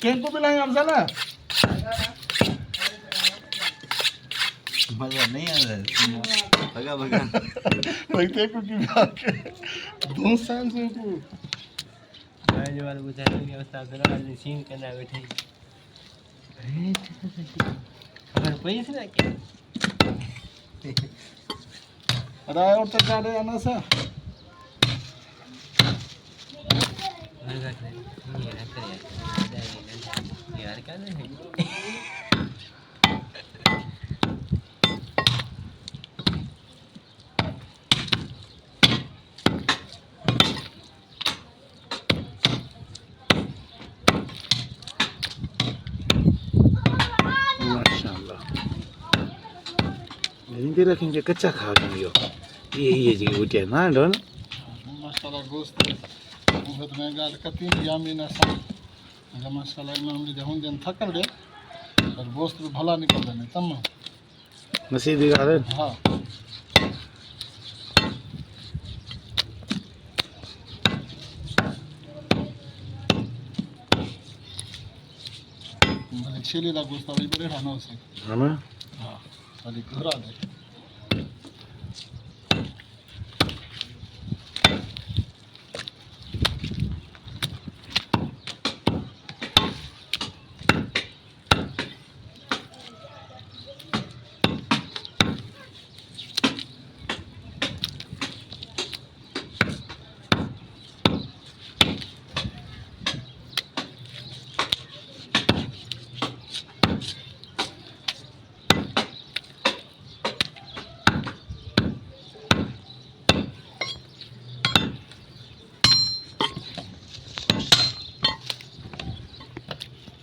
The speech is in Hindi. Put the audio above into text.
टेम्पो भी लाएंगे अफजल मजा नहीं आ रहा है भगा भगा लगते को की बात दो साल से को आज वाले बुझाने की अवस्था तो आज सीन करना बैठे खबर पैसे ना क्या अरे और तो जा रहे आना सा यार क्या नहीं इनके रखेंगे कच्चा खा के ये जी उठे ना डन माशाल्लाह गोश्त बहुत महंगा कती यामी ना सा माशाल्लाह इमाम जी जहन दिन थकल दे और गोश्त भी भला निकल देने तम नसीब दिखा रहे हां मैंने छेली ला गोश्त अभी बड़े रहना से हमें हां खाली घुरा दे